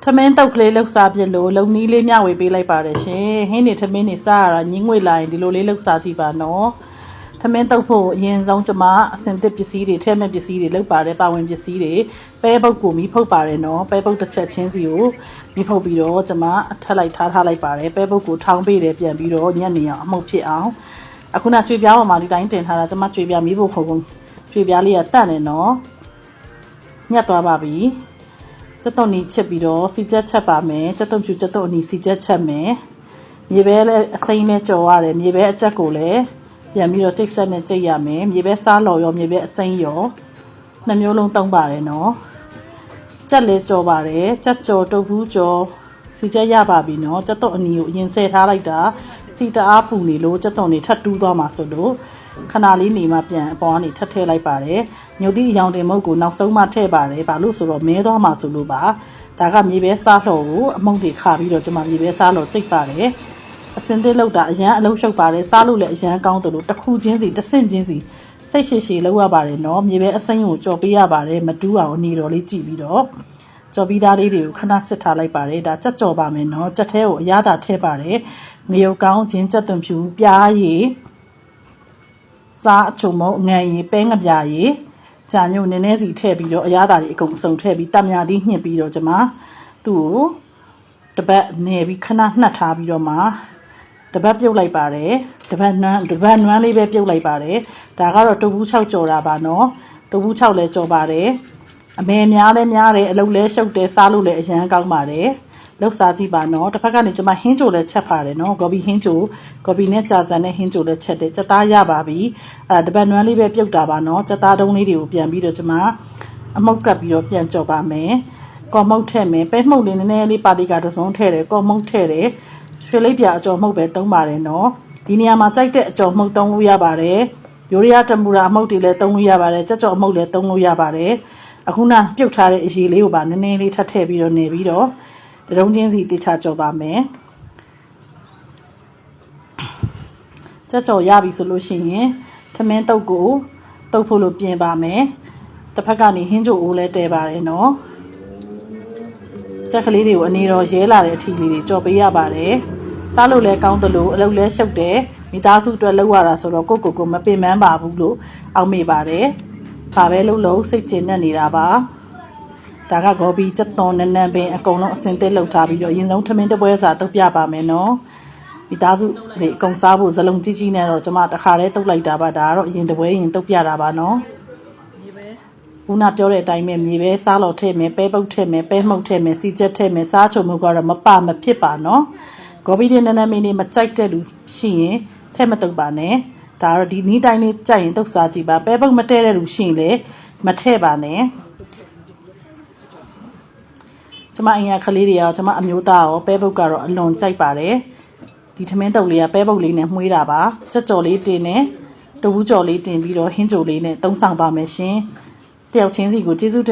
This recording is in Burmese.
ထမင်းတုတ်ကလေးလှုပ်စားပြလို့လုံနီးလေးမျှဝေပေးလိုက်ပါတယ်ရှင်ဟင်းနေထမင်းနေစားရတာညင်းငွေလာရင်ဒီလိုလေးလှုပ်စားကြည့်ပါနော်ထမင်းတုတ်ဖို့အရင်ဆုံးကျွန်မအစင်သစ်ပစ္စည်းတွေထဲမဲ့ပစ္စည်းတွေလုပ်ပါတယ်ပါဝင်ပစ္စည်းတွေပဲပုတ်ကိုမီးဖုတ်ပါတယ်နော်ပဲပုတ်တစ်ချက်ချင်းစီကိုမီးဖုတ်ပြီးတော့ကျွန်မထပ်လိုက်ထားလိုက်ပါတယ်ပဲပုတ်ကိုထောင်းပေးတယ်ပြန်ပြီးတော့ညက်နေအောင်အမှုတ်ဖြစ်အောင်အခုနကျွေးပြားပေါ်မှာဒီတိုင်းတင်ထားတာကျွန်မကျွေးပြားမီးဖို့ခုံကျွေးပြားလေးကတန့်နေနော်ညက်သွားပါပြီစက်တုံနီချက်ပြီးတော့စီချက်ချက်ပါမယ်စက်တုံဖြူစက်တုံအနီစီချက်ချက်မယ်မြေပဲလည်းအစိမ်းနဲ့ကြော်ရတယ်မြေပဲအချက်ကိုလည်းပြန်ပြီးတော့ကျိတ်ဆက်နဲ့ကျိတ်ရမယ်မြေပဲစားလော်ရောမြေပဲအစိမ်းရောနှစ်မျိုးလုံးသုံးပါတယ်နော်ကြက်လည်းကြော်ပါတယ်ကြက်ကြော်တုပ်ဘူးကြော်စီချက်ရပါပြီနော်စက်တုံအနီကိုအရင်ဆဲထားလိုက်တာစီတအားပူနေလို့စက်တုံနေထပ်တူးသွားမှာဆိုလို့ခဏလေးနေမှပြန်အပေါ်ကနေထပ်ထည့်လိုက်ပါတယ်ညိုသည့်အယောင်တင်မုတ်ကိုနောက်ဆုံးမှထည့်ပါတယ်ဘာလို့ဆိုတော့မဲသွားမှာဆိုလို့ပါဒါကမြေပဲစားလှော်ကိုအမုံတွေခါပြီးတော့ကျွန်မမြေပဲစားလှော်ကျိတ်ပါတယ်အစင်သေးလောက်တာအရန်အလုံးရှုပ်ပါတယ်စားလို့လည်းအရန်ကောင်းတယ်လို့တစ်ခုချင်းစီတစ်ဆင့်ချင်းစီစိတ်ရှည်လောက်ရပါတယ်နော်မြေပဲအစိမ်းကိုကြော်ပေးရပါတယ်မတူးအောင်အနေတော်လေးကြည့်ပြီးတော့ကြော်ပြီးသားလေးတွေကိုခဏစစ်ထားလိုက်ပါတယ်ဒါကြက်ကြော်ပါမယ်နော်ကြက်သေးကိုအရသာထည့်ပါတယ်ငရုတ်ကောင်းချင်းကြက်သွန်ဖြူပြားရည်စားအချုံမုံအငံရည်ပဲငပြာရည်ကြာညို့နည်းနည်းစီထည့်ပြီးတော့အရသာတွေအကုန်စုံထည့်ပြီးတမယာသီးညှစ်ပြီးတော့ကျွန်မသူ့ကိုတပတ်နေပြီးခဏနှက်ထားပြီးတော့မှတပတ်ပြုတ်လိုက်ပါတယ်တပတ်နွမ်းလေးပဲပြုတ်လိုက်ပါတယ်ဒါကတော့တုပ်ဘူး6ကြော်တာပါနော်တုပ်ဘူး6လည်းကြော်ပါတယ်အမေများလည်းများတယ်အလုပ်လည်းရှုပ်တယ်စားလို့လည်းအရန်ကောင်းပါတယ်လောက်စားကြည့်ပါနော်တစ်ဖက်ကနေကျွန်မဟင်းချိုလည်းချက်ပါတယ်နော်ဂေါ်ဘီဟင်းချိုဂေါ်ဘီနဲ့ကြာစံနဲ့ဟင်းချိုလည်းချက်တယ်စက်သားရပါပြီတပတ်နွမ်းလေးပဲပြုတ်တာပါနော်စက်သားတုံးလေးတွေကိုပြန်ပြီးတော့ကျွန်မအမုတ်ကပ်ပြီးတော့ပြန်ကြော်ပါမယ်ကော်မုတ်ထည့်မယ်ပဲမှုတ်လေးနည်းနည်းလေးပါတီကတစုံထည့်တယ်ကော်မုတ်ထည့်တယ်ရွှေလိပ်ပြအကျော်မှုတ်ပဲသုံးပါတယ်နော်ဒီနေရာမှာကြိုက်တဲ့အကျော်မှုတ်သုံးလို့ရပါတယ်ယိုရီးယားတမူရာအမုတ်တွေလည်းသုံးလို့ရပါတယ်ကြက်ကြော်အမုတ်လည်းသုံးလို့ရပါတယ်အခုနပြုတ်ထားတဲ့အရည်လေးကိုပါနည်းနည်းလေးထပ်ထည့်ပြီးတော့နေပြီးတော့တုံးချင်းစီတိချကြော်ပါမယ်ကြက်ကြော်ရပြီဆိုလို့ရှိရင်ထမင်းတုပ်ကိုတုပ်ဖို့လို့ပြင်ပါမယ်တစ်ဖက်ကနေဟင်းချိုအိုးလဲတဲပါတယ်နော်ကြက်ကလေးတွေကိုအနေတော်ရဲလာတဲ့အထီလေးတွေကြော်ပေးရပါတယ်စားလို့လဲကောင်းသလိုအလုပ်လဲရှုပ်တယ်မိသားစုအတွက်လုပ်ရတာဆိုတော့ကိုမပင်ပန်းပါဘူးလို့အောက်မေ့ပါတယ်ဘာပဲလုပ်စိတ်ကျဉ်နေတာပါဒါကဂေါ်ဘီချက်သွန်နန်းနန်းပင်အကုန်လုံးအစင်သစ်လှုပ်ထားပြီးတော့အရင်ဆုံးထမင်းတပွဲစာတုပ်ပြပါမယ်နော်မိသားစုတွေအကုန်စားဖို့ဇလုံးကြီးနဲ့တော့ကျွန်မတခါတည်းတုပ်လိုက်တာပါဒါကတော့အရင်တပွဲရင်တုပ်ပြတာပါနော်ခုနပြောတဲ့အတိုင်းပဲမြေပဲစားလို့ထည့်မယ်ပဲပုတ်ထည့်မယ်ပဲမှုတ်ထည့်မယ်စီချက်ထည့်မယ်စားချုံမှုကတော့မဖြစ်ပါနော်ဂေါ်ဘီတွေနန်းနန်းပင်တွေမကြိုက်တဲ့လူရှိရင်ထည့်မတုပ်ပါနဲ့ဒါကတော့ဒီနီးတိုင်းလေးကြိုက်ရင်တုပ်စားကြည့်ပါပဲပုတ်မတည့်တဲ့လူရှိရင်လည်းမထည့်ပါနဲ့ကျမအင်ရကလေးတွေရောကျမအမျိုးသားရောပဲပုတ်ကတော့အလွန်ကြိုက်ပါတယ်ဒီထမင်းတုပ်လေးကပဲပုတ်လေးနဲ့မှုေးတာပါကြက်ကြော်လေးတင်နဲ့တဝူးကြော်လေးတင်ပြီးတော့ဟင်းချိုလေးနဲ့သုံးဆောင်ပါမယ်ရှင်တယောက်ချင်းစီကိုကျေးဇူးတင်